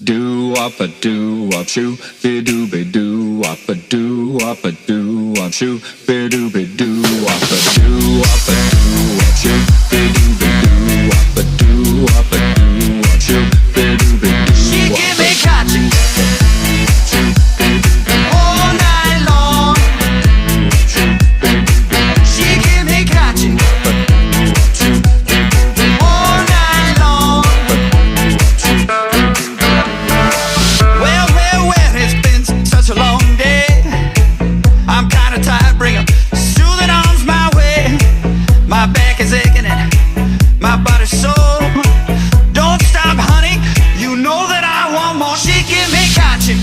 Do up a do up shoo, be do be do up a do up a do up shoo, be do be do up a do up a do up shoo, be do be do up a do up a do up shoo, be do be do. She give me catching all night long. She give me catching all night long. Well, it's been such a long day. I'm kinda tired, bring 'em soothing arms my way. My back is aching and my body's sore. Don't stop, honey, you know that I want more. She give me catching